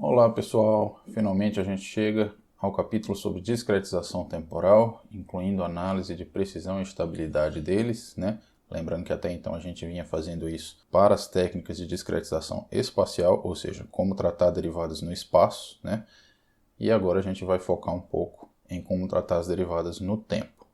Olá pessoal, finalmente a gente chega ao capítulo sobre discretização temporal, incluindo análise de precisão e estabilidade deles, né? Lembrando que até então a gente vinha fazendo isso para as técnicas de discretização espacial, ou seja, como tratar derivadas no espaço, né? E agora a gente vai focar um pouco em como tratar as derivadas no tempo.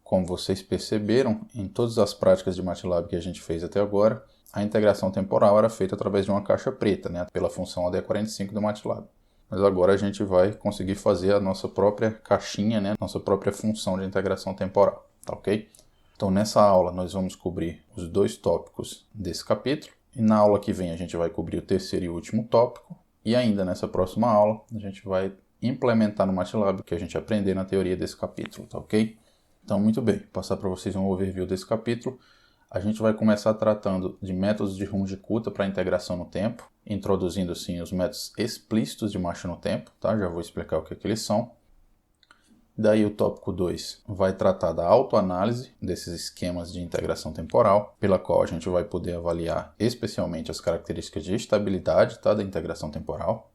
Como vocês perceberam, em todas as práticas de MATLAB que a gente fez até agora, a integração temporal era feita através de uma caixa preta, né, pela função AD45 do MATLAB. Mas agora a gente vai conseguir fazer a nossa própria caixinha, né, nossa própria função de integração temporal, tá ok? Então nessa aula nós vamos cobrir os dois tópicos desse capítulo, e na aula que vem a gente vai cobrir o terceiro e último tópico, e ainda nessa próxima aula a gente vai implementar no MATLAB o que a gente aprender na teoria desse capítulo, tá ok? Então, muito bem, vou passar para vocês um overview desse capítulo. A gente vai começar tratando de métodos de Runge-Kutta para integração no tempo, introduzindo sim os métodos explícitos de marcha no tempo, tá? Já vou explicar o que eles são. Daí o tópico 2 vai tratar da autoanálise desses esquemas de integração temporal, pela qual a gente vai poder avaliar especialmente as características de estabilidade, tá? Da integração temporal.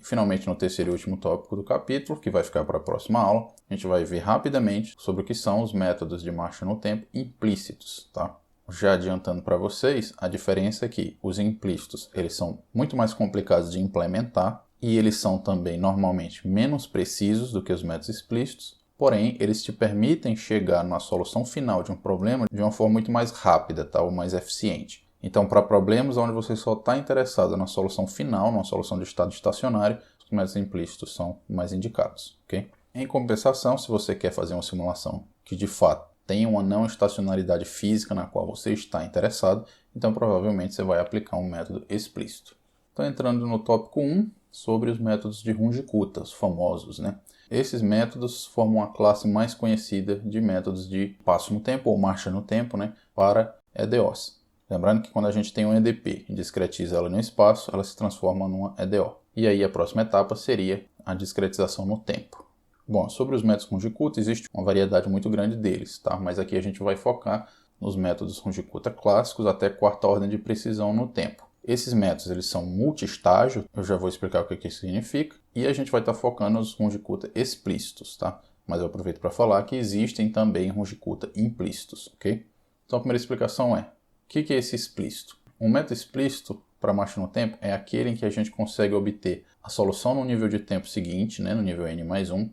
E finalmente, no terceiro e último tópico do capítulo, que vai ficar para a próxima aula, a gente vai ver rapidamente sobre o que são os métodos de marcha no tempo implícitos, tá? Já adiantando para vocês, a diferença é que os implícitos eles são muito mais complicados de implementar e eles são também normalmente menos precisos do que os métodos explícitos, porém eles te permitem chegar na solução final de um problema de uma forma muito mais rápida, tá? Ou mais eficiente. Então, para problemas onde você só está interessado na solução final, numa solução de estado estacionário, os métodos implícitos são mais indicados, ok? Em compensação, se você quer fazer uma simulação que de fato tenha uma não estacionalidade física na qual você está interessado, então provavelmente você vai aplicar um método explícito. Então, entrando no tópico 1, sobre os métodos de Runge-Kutta, os famosos, né? Esses métodos formam a classe mais conhecida de métodos de passo no tempo ou marcha no tempo, né, para EDOs. Lembrando que quando a gente tem um EDP e discretiza ela no espaço, ela se transforma numa EDO. E aí a próxima etapa seria a discretização no tempo. Bom, sobre os métodos Runge-Kutta, existe uma variedade muito grande deles, tá? Mas aqui a gente vai focar nos métodos Runge-Kutta clássicos até quarta ordem de precisão no tempo. Esses métodos eles são multi-estágio, eu já vou explicar o que isso significa, e a gente vai estar focando nos Runge-Kutta explícitos, tá? Mas eu aproveito para falar que existem também Runge-Kutta implícitos, ok? Então a primeira explicação é: o que é esse explícito? Um método explícito para marcha no tempo é aquele em que a gente consegue obter a solução no nível de tempo seguinte, né, no nível n mais 1,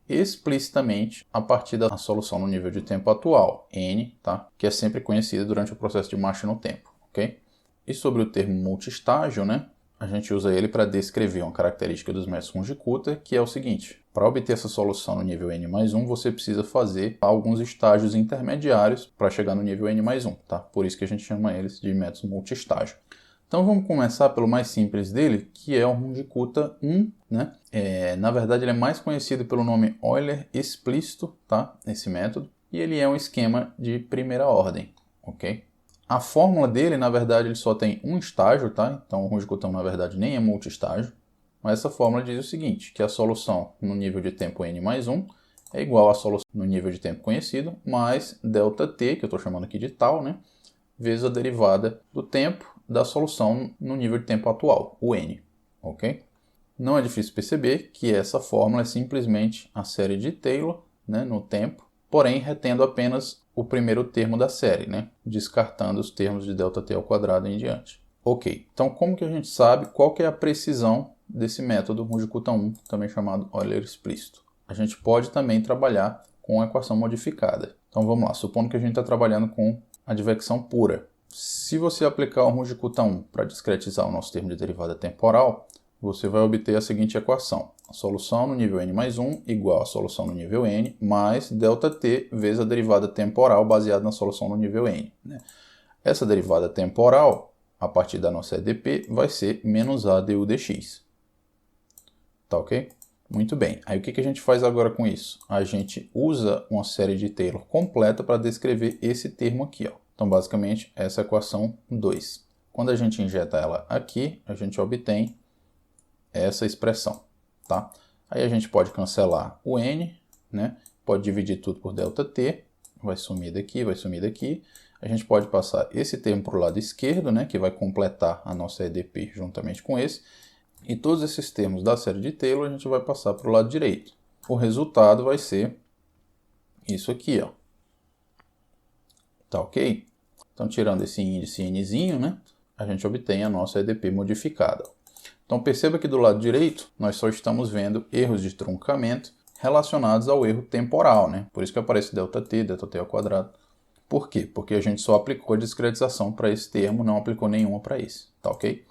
explicitamente a partir da solução no nível de tempo atual, n, tá, que é sempre conhecida durante o processo de marcha no tempo, ok? E sobre o termo multistágio, né, a gente usa ele para descrever uma característica dos métodos Runge-Kutta, que é o seguinte: para obter essa solução no nível n mais 1, você precisa fazer alguns estágios intermediários para chegar no nível n mais 1, tá? Por isso que a gente chama eles de métodos multistágio. Então vamos começar pelo mais simples dele, que é o Runge-Kutta 1, né? Na verdade ele é mais conhecido pelo nome Euler explícito, tá? Esse método, e ele é um esquema de primeira ordem, ok? A fórmula dele, na verdade, ele só tem um estágio, tá? Então o Runge-Kutta, na verdade, nem é multistágio. Mas essa fórmula diz o seguinte, que a solução no nível de tempo n mais 1 é igual à solução no nível de tempo conhecido, mais ΔT, que eu estou chamando aqui de tal, né? Vezes a derivada do tempo da solução no nível de tempo atual, o n, ok? Não é difícil perceber que essa fórmula é simplesmente a série de Taylor, né, no tempo, porém retendo apenas o primeiro termo da série, né, descartando os termos de ΔT ao quadrado em diante. Ok, então como que a gente sabe qual que é a precisão desse método Runge-Kutta 1, também chamado Euler explícito? A gente pode também trabalhar com a equação modificada. Então vamos lá, supondo que a gente está trabalhando com advecção pura. Se você aplicar o Runge-Kutta 1 para discretizar o nosso termo de derivada temporal, você vai obter a seguinte equação: a solução no nível n mais 1 igual a solução no nível n mais ΔT vezes a derivada temporal baseada na solução no nível n, né? Essa derivada temporal, a partir da nossa EDP, vai ser menos a du dx. Tá ok? Muito bem. Aí o que a gente faz agora com isso? A gente usa uma série de Taylor completa para descrever esse termo aqui, ó. Então, basicamente, essa é a equação 2. Quando a gente injeta ela aqui, a gente obtém essa expressão, tá? Aí a gente pode cancelar o n, né? Pode dividir tudo por ΔT, vai sumir daqui, vai sumir daqui. A gente pode passar esse termo para o lado esquerdo, né? Que vai completar a nossa EDP juntamente com esse. E todos esses termos da série de Taylor a gente vai passar para o lado direito. O resultado vai ser isso aqui, ó. Tá ok? Então, tirando esse índice nzinho, né, a gente obtém a nossa EDP modificada. Então, perceba que do lado direito, nós só estamos vendo erros de truncamento relacionados ao erro temporal, né? Por isso que aparece ΔT ao quadrado. Por quê? Porque a gente só aplicou a discretização para esse termo, não aplicou nenhuma para esse, tá ok?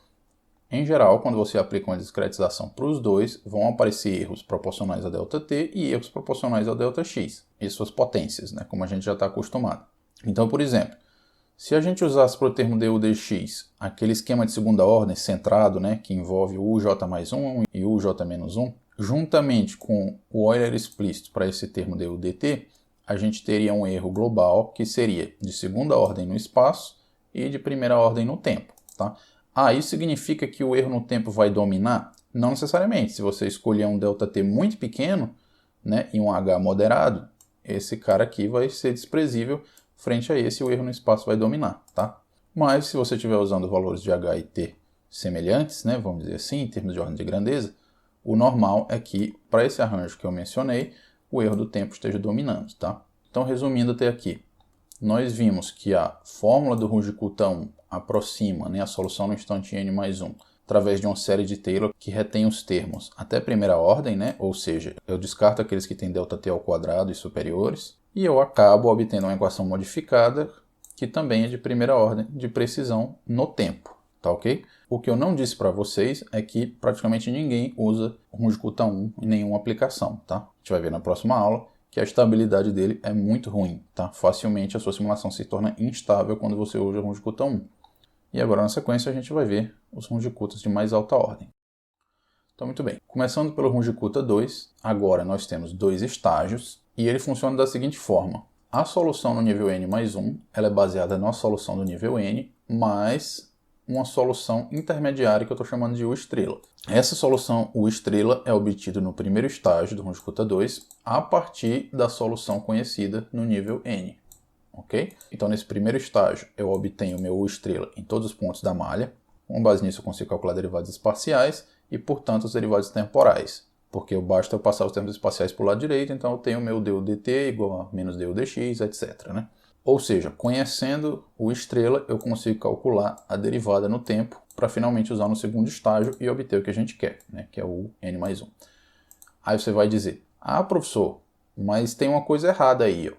Em geral, quando você aplica uma discretização para os dois, vão aparecer erros proporcionais a ΔT e erros proporcionais ao ΔX, e suas potências, né? Como a gente já está acostumado. Então, por exemplo, se a gente usasse para o termo dUdx aquele esquema de segunda ordem centrado, né, que envolve o uj mais 1 e o uj menos 1, juntamente com o Euler explícito para esse termo dUdt, a gente teria um erro global que seria de segunda ordem no espaço e de primeira ordem no tempo. Tá? Isso significa que o erro no tempo vai dominar? Não necessariamente. Se você escolher um ΔT muito pequeno, né, e um H moderado, esse cara aqui vai ser desprezível. Frente a esse, o erro no espaço vai dominar, tá? Mas se você estiver usando valores de H e T semelhantes, né, vamos dizer assim, em termos de ordem de grandeza, o normal é que, para esse arranjo que eu mencionei, o erro do tempo esteja dominando, tá? Então, resumindo até aqui, nós vimos que a fórmula do Runge-Kutta-1 aproxima, né, a solução no instante n mais 1 através de uma série de Taylor que retém os termos até primeira ordem, né, ou seja, eu descarto aqueles que têm ΔT ao quadrado e superiores, e eu acabo obtendo uma equação modificada que também é de primeira ordem de precisão no tempo, tá ok? O que eu não disse para vocês é que praticamente ninguém usa o Runge-Kutta-1 em nenhuma aplicação, tá? A gente vai ver na próxima aula que a estabilidade dele é muito ruim, tá? Facilmente a sua simulação se torna instável quando você usa o Runge-Kutta-1. E agora na sequência a gente vai ver os Runge-Kuttas de mais alta ordem. Então muito bem, começando pelo Runge-Kutta-2, agora nós temos dois estágios, e ele funciona da seguinte forma. A solução no nível n mais 1 ela é baseada na solução do nível n mais uma solução intermediária que eu estou chamando de U estrela. Essa solução U estrela é obtida no primeiro estágio do Runge-Kutta-2 a partir da solução conhecida no nível n. Ok? Então nesse primeiro estágio eu obtenho o meu U estrela em todos os pontos da malha. Com base nisso eu consigo calcular derivadas espaciais e, portanto, os derivados temporais. Porque basta eu passar os termos espaciais para o lado direito, então eu tenho o meu dUdt igual a menos dUdx, etc. Né? Ou seja, conhecendo o estrela, eu consigo calcular a derivada no tempo para finalmente usar no segundo estágio e obter o que a gente quer, né? Que é o n mais 1. Aí você vai dizer, professor, mas tem uma coisa errada aí, ó.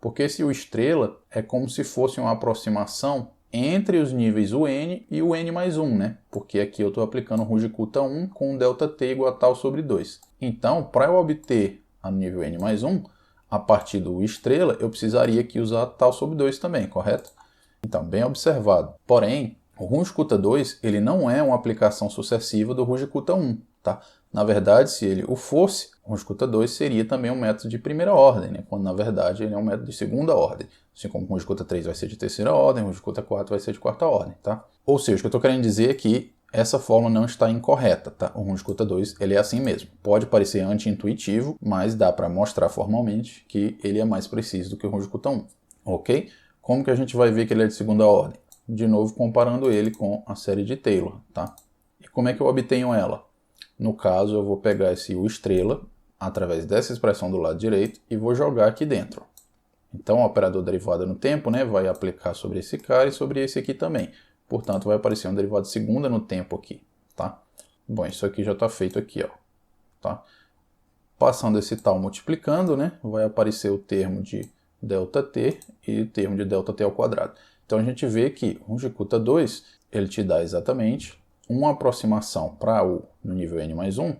Porque esse U estrela é como se fosse uma aproximação entre os níveis UN e o n mais 1, né? Porque aqui eu estou aplicando o Runge-Kutta-1 com ΔT igual a tal sobre 2. Então, para eu obter a nível n mais 1, a partir do U estrela, eu precisaria aqui usar tal sobre 2 também, correto? Então, bem observado. Porém, o Runge-Kutta-2 ele não é uma aplicação sucessiva do Runge-Kutta-1, tá? Na verdade, se ele o fosse, o Runge-Kutta-2 seria também um método de primeira ordem, né? Quando na verdade ele é um método de segunda ordem. Assim como o Runge-Kutta-3 vai ser de terceira ordem, o Runge-Kutta-4 vai ser de quarta ordem, tá? Ou seja, o que eu estou querendo dizer é que essa fórmula não está incorreta, tá? O Runge-Kutta-2 ele é assim mesmo. Pode parecer anti-intuitivo, mas dá para mostrar formalmente que ele é mais preciso do que o Runge-Kutta-1, ok? Como que a gente vai ver que ele é de segunda ordem? De novo, comparando ele com a série de Taylor, tá? E como é que eu obtenho ela? No caso, eu vou pegar esse U estrela, através dessa expressão do lado direito, e vou jogar aqui dentro. Então, o operador derivada no tempo, né, vai aplicar sobre esse cara e sobre esse aqui também. Portanto, vai aparecer um derivado de segunda no tempo aqui, tá? Bom, isso aqui já está feito aqui, ó, tá? Passando esse tal multiplicando, né, vai aparecer o termo de ΔT e o termo de ΔT ao quadrado. Então, a gente vê que o Runge-Kutta-2, ele te dá exatamente uma aproximação para U no nível n mais 1,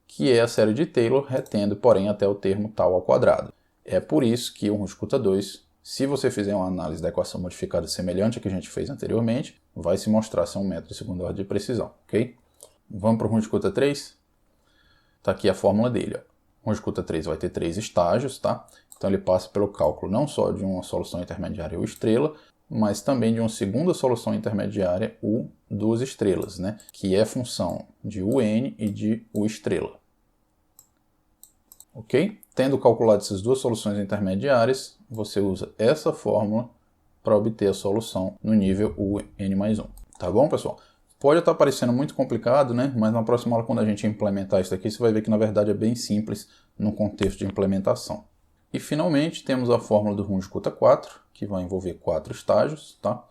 que é a série de Taylor, retendo, porém, até o termo tal ao quadrado. É por isso que o Runge-Kutta-2, se você fizer uma análise da equação modificada semelhante à que a gente fez anteriormente, vai se mostrar ser um método de segunda ordem de precisão, ok? Vamos para o Runge-Kutta-3? Está aqui a fórmula dele, ó. O Runge-Kutta-3 vai ter 3 estágios, tá? Então ele passa pelo cálculo não só de uma solução intermediária U estrela, mas também de uma segunda solução intermediária U duas estrelas, né? Que é função de UN e de U estrela. Ok? Tendo calculado essas duas soluções intermediárias, você usa essa fórmula para obter a solução no nível UN mais 1. Tá bom, pessoal? Pode estar parecendo muito complicado, né? Mas na próxima aula, quando a gente implementar isso aqui, você vai ver que na verdade é bem simples no contexto de implementação. E finalmente temos a fórmula do Runge-Kutta 4, que vai envolver 4 estágios, tá?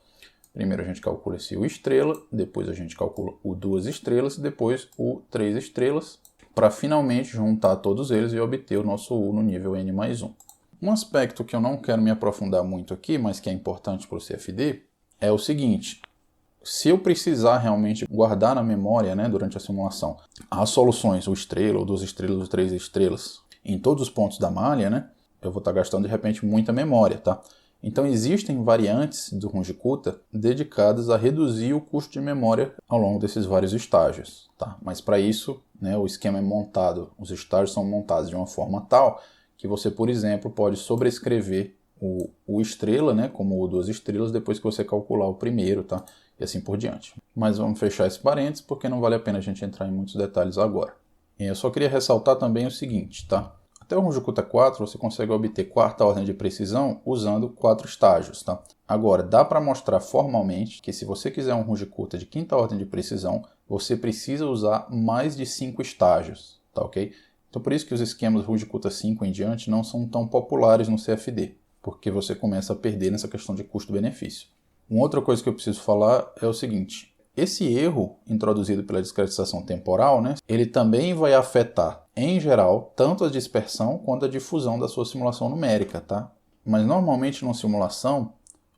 Primeiro a gente calcula esse U estrela, depois a gente calcula o 2 estrelas, depois o 3 estrelas, para finalmente juntar todos eles e obter o nosso U no nível N+1. Um aspecto que eu não quero me aprofundar muito aqui, mas que é importante para o CFD, é o seguinte: se eu precisar realmente guardar na memória, né, durante a simulação, as soluções, o estrela, o 2 estrelas, o 3 estrelas, em todos os pontos da malha, né, eu vou estar gastando de repente muita memória, tá? Então existem variantes do Runge-Kutta dedicadas a reduzir o custo de memória ao longo desses vários estágios, tá? Mas para isso, né, o esquema é montado, os estágios são montados de uma forma tal que você, por exemplo, pode sobrescrever o estrela, né, como o 2 estrelas, depois que você calcular o primeiro, tá? E assim por diante. Mas vamos fechar esse parênteses, porque não vale a pena a gente entrar em muitos detalhes agora. E eu só queria ressaltar também o seguinte, tá? Até o Runge-Kutta 4 você consegue obter quarta ordem de precisão usando 4 estágios, tá? Agora, dá para mostrar formalmente que se você quiser um Runge-Kutta de quinta ordem de precisão, você precisa usar mais de 5 estágios, tá ok? Então por isso que os esquemas Runge-Kutta 5 em diante não são tão populares no CFD, porque você começa a perder nessa questão de custo-benefício. Uma outra coisa que eu preciso falar é o seguinte: esse erro introduzido pela discretização temporal, né, ele também vai afetar, em geral, tanto a dispersão quanto a difusão da sua simulação numérica, tá? Mas normalmente numa simulação,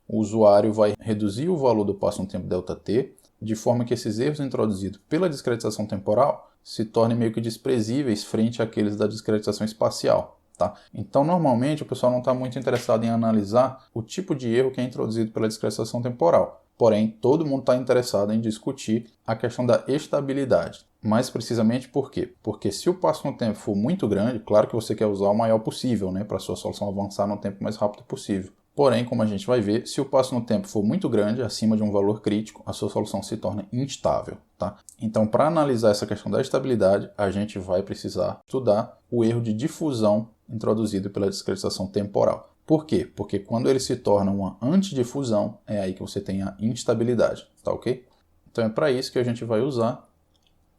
o usuário vai reduzir o valor do passo no tempo ΔT, de forma que esses erros introduzidos pela discretização temporal se tornem meio que desprezíveis frente àqueles da discretização espacial. Tá? Então, normalmente, o pessoal não está muito interessado em analisar o tipo de erro que é introduzido pela discretização temporal. Porém, todo mundo está interessado em discutir a questão da estabilidade. Mais precisamente por quê? Porque se o passo no tempo for muito grande, claro que você quer usar o maior possível, né, para a sua solução avançar no tempo mais rápido possível. Porém, como a gente vai ver, se o passo no tempo for muito grande, acima de um valor crítico, a sua solução se torna instável. Tá? Então, para analisar essa questão da estabilidade, a gente vai precisar estudar o erro de difusão introduzido pela discretização temporal. Por quê? Porque quando ele se torna uma antidifusão, é aí que você tem a instabilidade, tá ok? Então é para isso que a gente vai usar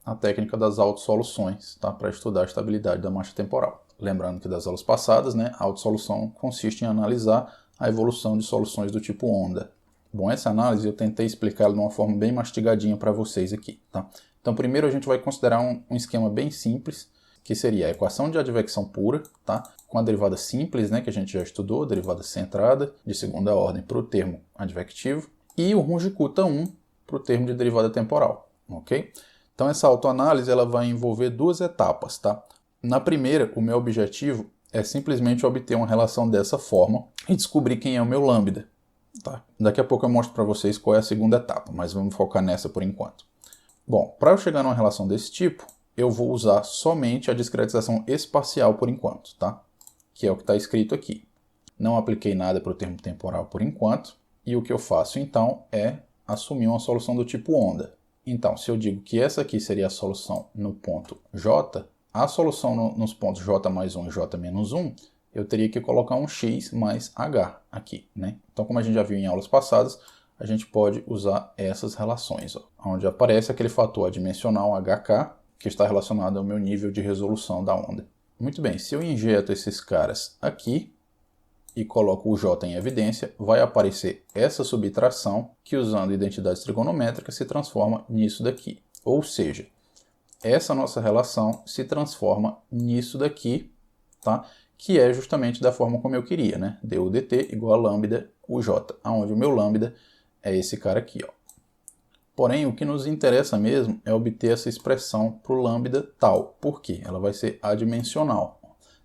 a técnica das autossoluções, tá? Para estudar a estabilidade da marcha temporal. Lembrando que das aulas passadas, né, a autossolução consiste em analisar a evolução de soluções do tipo onda. Bom, essa análise eu tentei explicá-la de uma forma bem mastigadinha para vocês aqui, tá? Então primeiro a gente vai considerar um esquema bem simples, que seria a equação de advecção pura, tá? Com a derivada simples, né, que a gente já estudou, derivada centrada, de segunda ordem para o termo advectivo, e o Runge-Kutta 1 para o termo de derivada temporal, ok? Então essa autoanálise ela vai envolver 2 etapas, tá? Na primeira, o meu objetivo é simplesmente obter uma relação dessa forma e descobrir quem é o meu lambda, tá? Daqui a pouco eu mostro para vocês qual é a segunda etapa, mas vamos focar nessa por enquanto. Bom, para eu chegar numa relação desse tipo, eu vou usar somente a discretização espacial por enquanto, tá? Que é o que está escrito aqui. Não apliquei nada para o termo temporal por enquanto, e o que eu faço então é assumir uma solução do tipo onda. Então, se eu digo que essa aqui seria a solução no ponto J, a solução nos pontos J mais 1 e J menos 1, eu teria que colocar um x mais h aqui, né? Então, como a gente já viu em aulas passadas, a gente pode usar essas relações, ó, onde aparece aquele fator adimensional hk, que está relacionado ao meu nível de resolução da onda. Muito bem, se eu injeto esses caras aqui e coloco o J em evidência, vai aparecer essa subtração que, usando identidades trigonométricas, se transforma nisso daqui. Ou seja, essa nossa relação se transforma nisso daqui, tá? Que é justamente da forma como eu queria, né? du dt igual a lambda uj, onde o meu lambda é esse cara aqui, ó. Porém, o que nos interessa mesmo é obter essa expressão para o lambda tal. Por quê? Ela vai ser adimensional.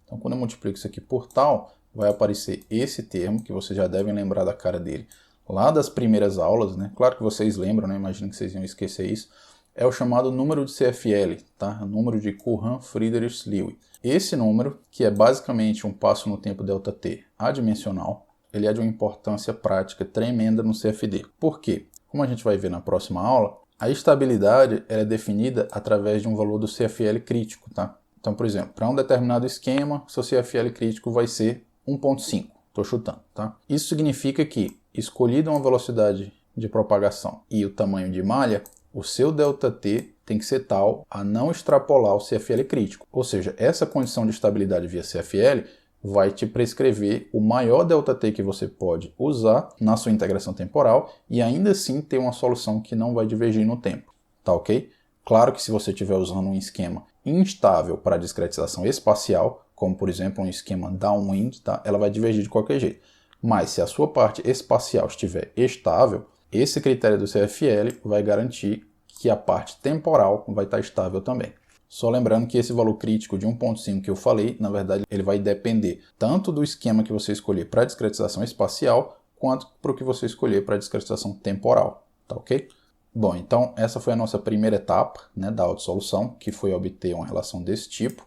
Então, quando eu multiplico isso aqui por tal, vai aparecer esse termo, que vocês já devem lembrar da cara dele, lá das primeiras aulas, né? Claro que vocês lembram, né? Imagino que vocês iam esquecer isso. É o chamado número de CFL, tá? O número de Courant-Friedrich-Lewis. Esse número, que é basicamente um passo no tempo ΔT adimensional, ele é de uma importância prática tremenda no CFD. Por quê? Como a gente vai ver na próxima aula, a estabilidade é definida através de um valor do CFL crítico, tá? Então, por exemplo, para um determinado esquema, seu CFL crítico vai ser 1.5, estou chutando, tá? Isso significa que, escolhida uma velocidade de propagação e o tamanho de malha, o seu ΔT tem que ser tal a não extrapolar o CFL crítico. Ou seja, essa condição de estabilidade via CFL vai te prescrever o maior ΔT que você pode usar na sua integração temporal e ainda assim ter uma solução que não vai divergir no tempo. Tá ok? Claro que se você estiver usando um esquema instável para discretização espacial, como por exemplo um esquema downwind, tá? Ela vai divergir de qualquer jeito. Mas se a sua parte espacial estiver estável, esse critério do CFL vai garantir que a parte temporal vai estar estável também. Só lembrando que esse valor crítico de 1.5 que eu falei, na verdade, ele vai depender tanto do esquema que você escolher para discretização espacial, quanto para o que você escolher para discretização temporal, tá ok? Bom, então essa foi a nossa primeira etapa, né, da autossolução, que foi obter uma relação desse tipo,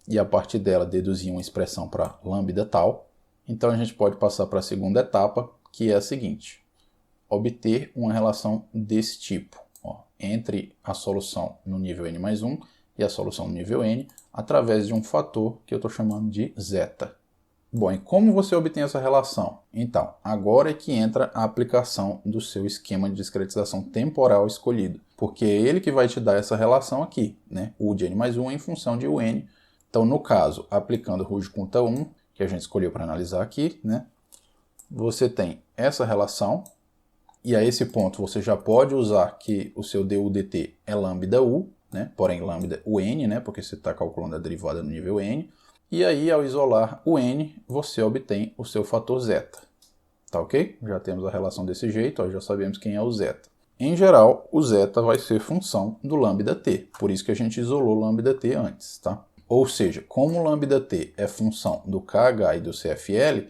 e a partir dela deduzir uma expressão para lambda tal. Então a gente pode passar para a segunda etapa, que é a seguinte: obter uma relação desse tipo, entre a solução no nível n+1 e a solução no nível n, através de um fator que eu estou chamando de zeta. Bom, e como você obtém essa relação? Então, agora é que entra a aplicação do seu esquema de discretização temporal escolhido, porque é ele que vai te dar essa relação aqui, né? U de n+1 em função de un. Então, no caso, aplicando Rouge conta 1, que a gente escolheu para analisar aqui, né? Você tem essa relação, e a esse ponto você já pode usar que o seu du/dt é lambda u, né? Porém lambda un, né? Porque você está calculando a derivada no nível n. E aí, ao isolar o n, você obtém o seu fator zeta. Tá ok? Já temos a relação desse jeito, já sabemos quem é o zeta. Em geral, o zeta vai ser função do lambda t, por isso que a gente isolou o lambda t antes, tá? Ou seja, como o lambda t é função do KH e do CFL,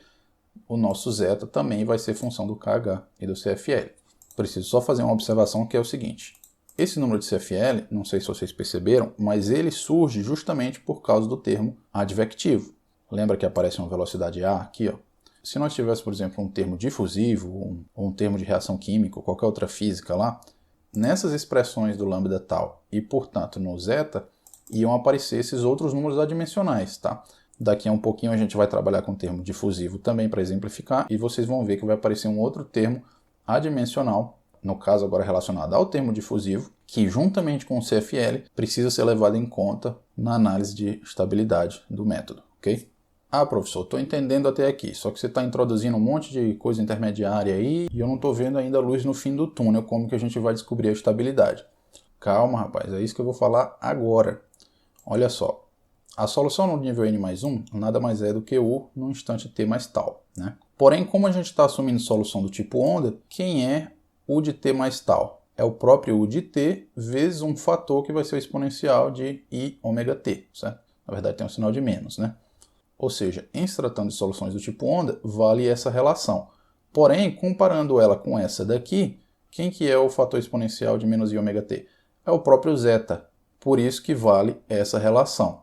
o nosso zeta também vai ser função do KH e do CFL. Preciso só fazer uma observação que é o seguinte: esse número de CFL, não sei se vocês perceberam, mas ele surge justamente por causa do termo advectivo. Lembra que aparece uma velocidade A aqui, ó? Se nós tivéssemos, por exemplo, um termo difusivo, ou um termo de reação química, ou qualquer outra física lá, nessas expressões do lambda tal e, portanto, no zeta, iam aparecer esses outros números adimensionais, tá? Daqui a um pouquinho a gente vai trabalhar com o termo difusivo também para exemplificar, e vocês vão ver que vai aparecer um outro termo adimensional, no caso agora relacionado ao termo difusivo, que juntamente com o CFL precisa ser levado em conta na análise de estabilidade do método, ok? Ah, professor, estou entendendo até aqui, só que você está introduzindo um monte de coisa intermediária aí e eu não estou vendo ainda a luz no fim do túnel, como que a gente vai descobrir a estabilidade. Calma, rapaz, é isso que eu vou falar agora. Olha só, a solução no nível n+1 nada mais é do que u no instante t mais tal, né? Porém, como a gente está assumindo solução do tipo onda, quem é u de t mais tal? É o próprio u de t vezes um fator que vai ser o exponencial de i ômega t, certo? Na verdade tem um sinal de menos, né? Ou seja, em se tratando de soluções do tipo onda, vale essa relação. Porém, comparando ela com essa daqui, quem que é o fator exponencial de menos i ômega t? É o próprio zeta. Por isso que vale essa relação.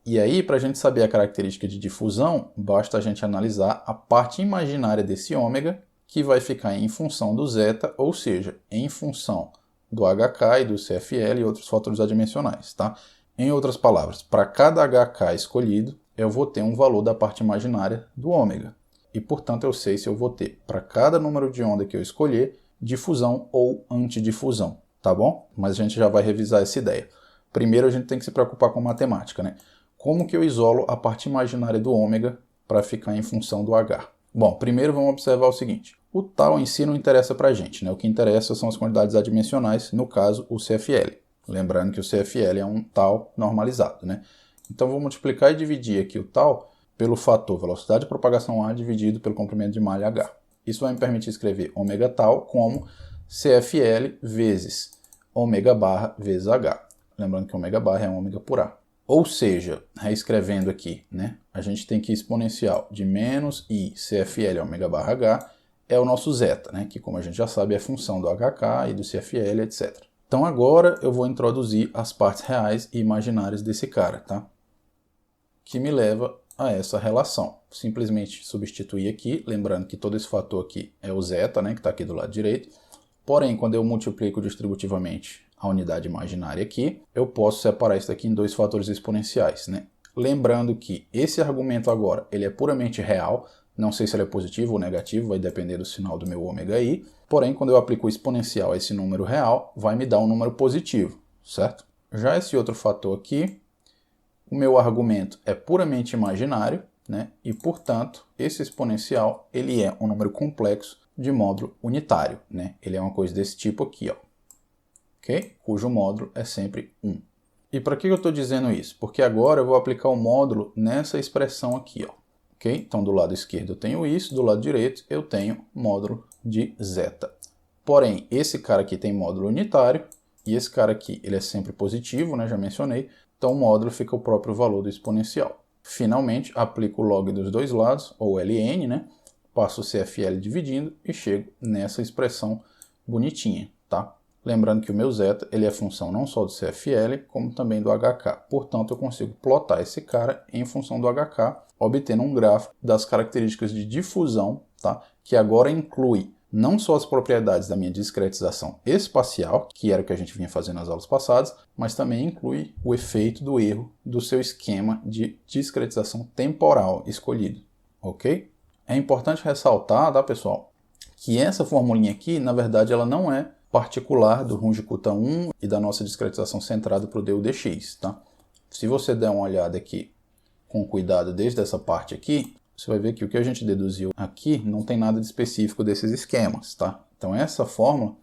E aí, para a gente saber a característica de difusão, basta a gente analisar a parte imaginária desse ômega, que vai ficar em função do zeta, ou seja, em função do HK e do CFL e outros fatores adimensionais, tá? Em outras palavras, para cada HK escolhido, eu vou ter um valor da parte imaginária do ômega. E, portanto, eu sei se eu vou ter, para cada número de onda que eu escolher, difusão ou antidifusão, tá bom? Mas a gente já vai revisar essa ideia. Primeiro, a gente tem que se preocupar com matemática, né? Como que eu isolo a parte imaginária do ômega para ficar em função do H? Bom, primeiro vamos observar o seguinte. O tal em si não interessa para a gente, né? O que interessa são as quantidades adimensionais, no caso, o CFL. Lembrando que o CFL é um tal normalizado, né? Então, vou multiplicar e dividir aqui o tal pelo fator velocidade de propagação A dividido pelo comprimento de malha H. Isso vai me permitir escrever ômega tal como CFL vezes ômega barra vezes H. Lembrando que ômega barra é ômega por A. Ou seja, reescrevendo aqui, né, a gente tem que exponencial de menos i CFL ômega barra H é o nosso zeta, né, que como a gente já sabe é função do HK e do CFL, etc. Então agora eu vou introduzir as partes reais e imaginárias desse cara, tá? Que me leva a essa relação. Simplesmente substituir aqui, lembrando que todo esse fator aqui é o zeta, né, que está aqui do lado direito. Porém, quando eu multiplico distributivamente a unidade imaginária aqui, eu posso separar isso daqui em dois fatores exponenciais, né? Lembrando que esse argumento agora, ele é puramente real, não sei se ele é positivo ou negativo, vai depender do sinal do meu ômega i, Porém, quando eu aplico o exponencial a esse número real, vai me dar um número positivo, certo? Já esse outro fator aqui, o meu argumento é puramente imaginário, né? E, portanto, esse exponencial ele é um número complexo de módulo unitário, né? Ele é uma coisa desse tipo aqui, ó, ok? Cujo módulo é sempre 1. E para que eu estou dizendo isso? Porque agora eu vou aplicar o módulo nessa expressão aqui, ó, ok? Então, do lado esquerdo eu tenho isso, do lado direito eu tenho módulo de zeta. Porém, esse cara aqui tem módulo unitário, e esse cara aqui ele é sempre positivo, né? Já mencionei. Então, o módulo fica o próprio valor do exponencial. Finalmente, aplico o log dos dois lados, ou ln, né? Passo o CFL dividindo e chego nessa expressão bonitinha, tá? Lembrando que o meu zeta ele é função não só do CFL, como também do HK. Portanto, eu consigo plotar esse cara em função do HK, obtendo um gráfico das características de difusão, tá? Que agora inclui não só as propriedades da minha discretização espacial, que era o que a gente vinha fazendo nas aulas passadas, mas também inclui o efeito do erro do seu esquema de discretização temporal escolhido, ok? É importante ressaltar, tá, pessoal, que essa formulinha aqui, na verdade, ela não é particular do Runge-Kutta 1 e da nossa discretização centrada para o DU/dx, tá? Se você der uma olhada aqui com cuidado desde essa parte aqui, você vai ver que o que a gente deduziu aqui não tem nada de específico desses esquemas, tá? Então essa fórmula,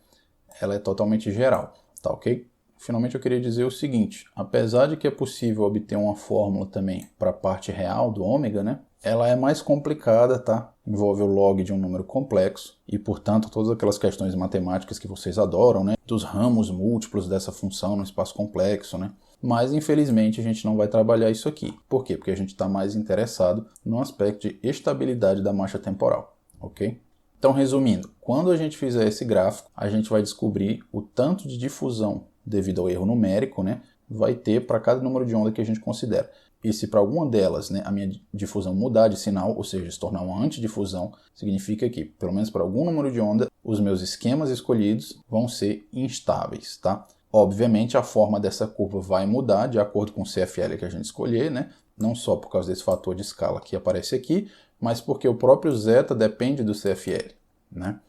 ela é totalmente geral, tá ok? Finalmente eu queria dizer o seguinte, apesar de que é possível obter uma fórmula também para a parte real do ômega, né? Ela é mais complicada, tá? Envolve o log de um número complexo e, portanto, todas aquelas questões matemáticas que vocês adoram, né? Dos ramos múltiplos dessa função no espaço complexo, né? Mas, infelizmente, a gente não vai trabalhar isso aqui. Por quê? Porque a gente está mais interessado no aspecto de estabilidade da marcha temporal, ok? Então, resumindo, quando a gente fizer esse gráfico, a gente vai descobrir o tanto de difusão devido ao erro numérico, né? Vai ter para cada número de onda que a gente considera. E se para alguma delas, né, a minha difusão mudar de sinal, ou seja, se tornar uma antidifusão, significa que, pelo menos para algum número de onda, os meus esquemas escolhidos vão ser instáveis, tá? Obviamente, a forma dessa curva vai mudar de acordo com o CFL que a gente escolher, né? Não só por causa desse fator de escala que aparece aqui, mas porque o próprio zeta depende do CFL, né?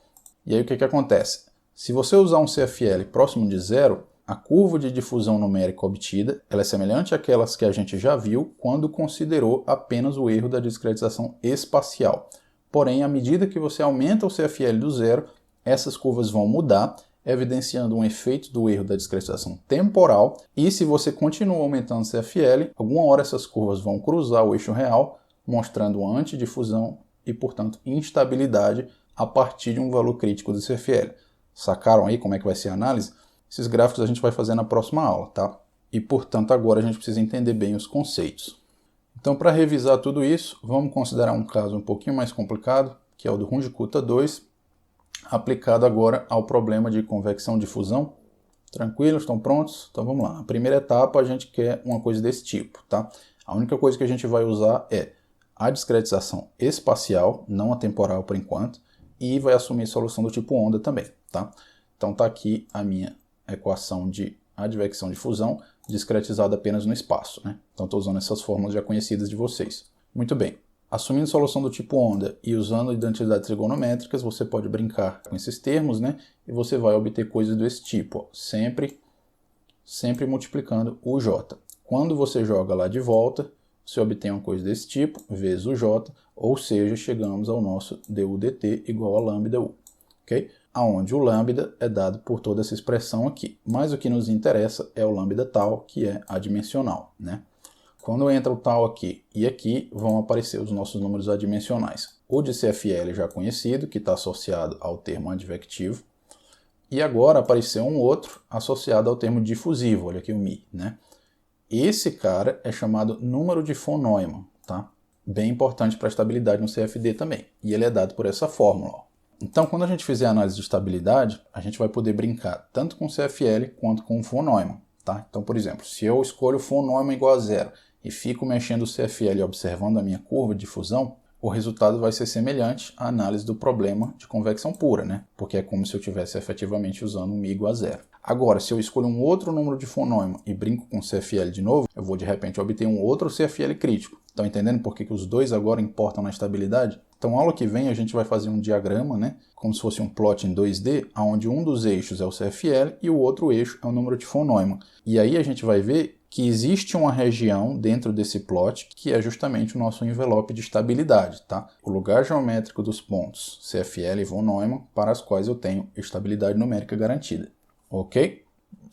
E aí o que acontece? Se você usar um CFL próximo de zero, a curva de difusão numérica obtida ela é semelhante àquelas que a gente já viu quando considerou apenas o erro da discretização espacial. Porém, à medida que você aumenta o CFL do zero, essas curvas vão mudar, evidenciando um efeito do erro da discretização temporal, e se você continua aumentando o CFL, alguma hora essas curvas vão cruzar o eixo real, mostrando uma antidifusão e, portanto, instabilidade a partir de um valor crítico do CFL. Sacaram aí como é que vai ser a análise? Esses gráficos a gente vai fazer na próxima aula, tá? E, portanto, agora a gente precisa entender bem os conceitos. Então, para revisar tudo isso, vamos considerar um caso um pouquinho mais complicado, que é o do Runge-Kutta 2, aplicado agora ao problema de convecção-difusão. Tranquilos? Estão prontos? Então vamos lá. A primeira etapa a gente quer uma coisa desse tipo, tá? A única coisa que a gente vai usar é a discretização espacial, não a temporal por enquanto, e vai assumir solução do tipo onda também, tá? Então tá aqui a minha equação de advecção de fusão discretizada apenas no espaço, né? Então estou usando essas fórmulas já conhecidas de vocês. Muito bem. Assumindo solução do tipo onda e usando identidades trigonométricas, você pode brincar com esses termos, né? E você vai obter coisas desse tipo, ó, sempre multiplicando o j. Quando você joga lá de volta, você obtém uma coisa desse tipo, vezes o j, ou seja, chegamos ao nosso du dt igual a lambda u, ok? Onde o lambda é dado por toda essa expressão aqui. Mas o que nos interessa é o lambda tal, que é adimensional, né? Quando entra o tal aqui e aqui, vão aparecer os nossos números adimensionais. O de CFL já conhecido, que está associado ao termo advectivo. E agora apareceu um outro associado ao termo difusivo, olha aqui o mi, né? Esse cara é chamado número de von Neumann, tá? Bem importante para a estabilidade no CFD também. E ele é dado por essa fórmula, ó. Então, quando a gente fizer a análise de estabilidade, a gente vai poder brincar tanto com CFL quanto com von Neumann, tá? Então, por exemplo, se eu escolho von Neumann igual a zero e fico mexendo o CFL observando a minha curva de difusão, o resultado vai ser semelhante à análise do problema de convecção pura, né? Porque é como se eu estivesse efetivamente usando um mi igual a zero. Agora, se eu escolho um outro número de von Neumann e brinco com CFL de novo, eu vou de repente obter um outro CFL crítico. Estão entendendo por que os dois agora importam na estabilidade? Então, aula que vem a gente vai fazer um diagrama, né, como se fosse um plot em 2D, onde um dos eixos é o CFL e o outro eixo é o número de von Neumann. E aí a gente vai ver que existe uma região dentro desse plot que é justamente o nosso envelope de estabilidade, tá? O lugar geométrico dos pontos CFL e von Neumann para as quais eu tenho estabilidade numérica garantida, ok?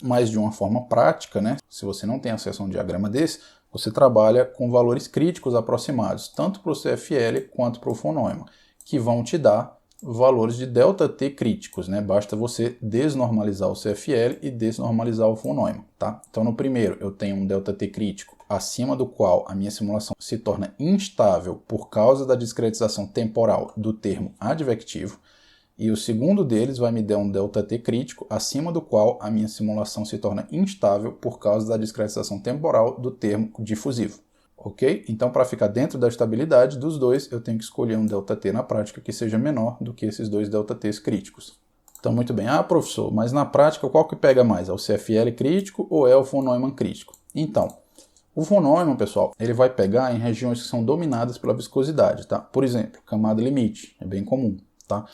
Mas de uma forma prática, né, se você não tem acesso a um diagrama desse, você trabalha com valores críticos aproximados, tanto para o CFL quanto para o von Neumann, que vão te dar valores de ΔT críticos, né? Basta você desnormalizar o CFL e desnormalizar o von Neumann, tá? Então, no primeiro, eu tenho um ΔT crítico, acima do qual a minha simulação se torna instável por causa da discretização temporal do termo advectivo. E o segundo deles vai me dar um ΔT crítico, acima do qual a minha simulação se torna instável por causa da discretização temporal do termo difusivo. Ok? Então, para ficar dentro da estabilidade dos dois, eu tenho que escolher um ΔT na prática que seja menor do que esses dois ΔTs críticos. Então, muito bem. Ah, professor, mas na prática, qual que pega mais? É o CFL crítico ou é o von Neumann crítico? Então, o von Neumann, pessoal, ele vai pegar em regiões que são dominadas pela viscosidade, tá? Por exemplo, camada limite, é bem comum, tá?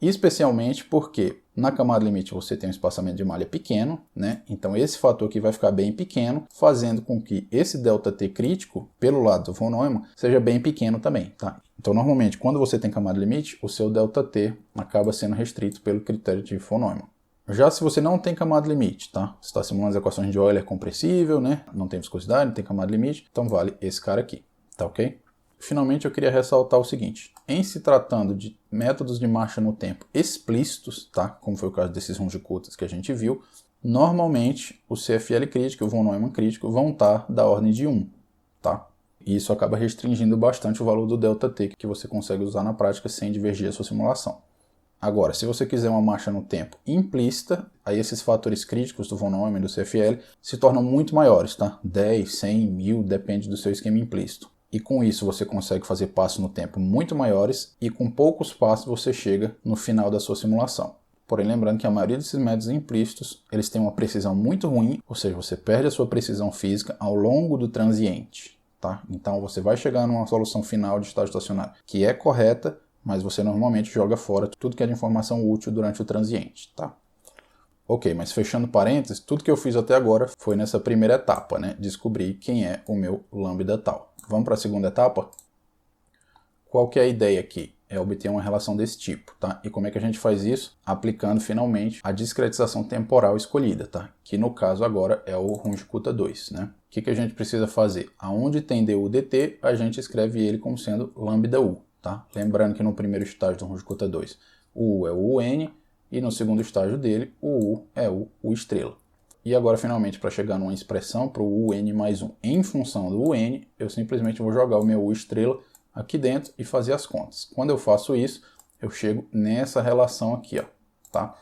Especialmente porque na camada limite você tem um espaçamento de malha pequeno, né? Então esse fator aqui vai ficar bem pequeno, fazendo com que esse ΔT crítico, pelo lado do von Neumann, seja bem pequeno também, tá? Então normalmente quando você tem camada limite, o seu ΔT acaba sendo restrito pelo critério de von Neumann. Já se você não tem camada limite, tá? Você está simulando as equações de Euler compressível, né? Não tem viscosidade, não tem camada limite, então vale esse cara aqui, tá ok? Finalmente eu queria ressaltar o seguinte, em se tratando de métodos de marcha no tempo explícitos, tá? Como foi o caso desses Runge-Kuttas que a gente viu, normalmente o CFL crítico e o von Neumann crítico vão estar da ordem de 1, tá? E isso acaba restringindo bastante o valor do ΔT que você consegue usar na prática sem divergir a sua simulação. Agora, se você quiser uma marcha no tempo implícita, aí esses fatores críticos do von Neumann e do CFL se tornam muito maiores, tá? 10, 100, 1000, depende do seu esquema implícito. E com isso você consegue fazer passos no tempo muito maiores e com poucos passos você chega no final da sua simulação. Porém, lembrando que a maioria desses métodos implícitos, eles têm uma precisão muito ruim, ou seja, você perde a sua precisão física ao longo do transiente, tá? Então você vai chegar numa solução final de estágio estacionário que é correta, mas você normalmente joga fora tudo que é de informação útil durante o transiente, tá? Ok, mas fechando parênteses, tudo que eu fiz até agora foi nessa primeira etapa, né? Descobrir quem é o meu lambda tal. Vamos para a segunda etapa? Qual que é a ideia aqui? É obter uma relação desse tipo, tá? E como é que a gente faz isso? Aplicando finalmente a discretização temporal escolhida, tá? Que no caso agora é o Runge-Kutta 2, né? O que a gente precisa fazer? Aonde tem du dt, a gente escreve ele como sendo lambda u, tá? Lembrando que no primeiro estágio do Runge-Kutta 2, o u é o un, e no segundo estágio dele, o u é o u estrela. E agora, finalmente, para chegar numa expressão para o un mais 1 em função do un, eu simplesmente vou jogar o meu u estrela aqui dentro e fazer as contas. Quando eu faço isso, eu chego nessa relação aqui, ó, tá?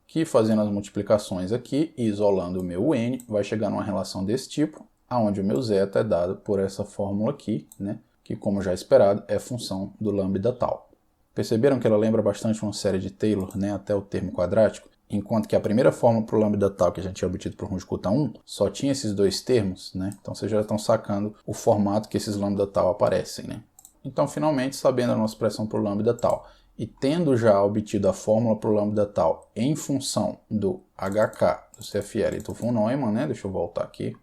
Que fazendo as multiplicações aqui e isolando o meu un, vai chegar numa relação desse tipo, onde o meu zeta é dado por essa fórmula aqui, né? Que, como já esperado, é função do lambda tal. Perceberam que ela lembra bastante uma série de Taylor, né, até o termo quadrático? Enquanto que a primeira fórmula para o lambda tal que a gente tinha obtido para o Runge-Kutta 1 só tinha esses dois termos, né? Então vocês já estão sacando o formato que esses lambda tal aparecem, né? Então, finalmente, sabendo a nossa expressão para o lambda tal e tendo já obtido a fórmula para o lambda tal em função do HK, do CFL e do von Neumann, né? Deixa eu voltar aqui.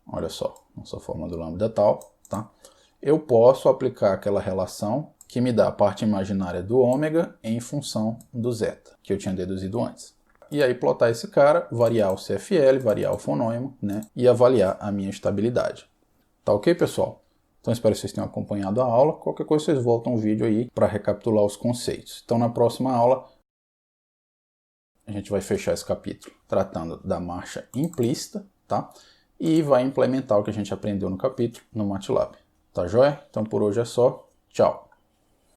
Olha só, nossa fórmula do lambda tal, tá? Eu posso aplicar aquela relação que me dá a parte imaginária do ômega em função do zeta, que eu tinha deduzido antes. E aí plotar esse cara, variar o CFL, variar o von Neumann, né? E avaliar a minha estabilidade. Tá ok, pessoal? Então espero que vocês tenham acompanhado a aula. Qualquer coisa vocês voltam o vídeo aí para recapitular os conceitos. Então na próxima aula a gente vai fechar esse capítulo tratando da marcha implícita, tá? E vai implementar o que a gente aprendeu no capítulo no MATLAB. Tá joia? Então por hoje é só. Tchau!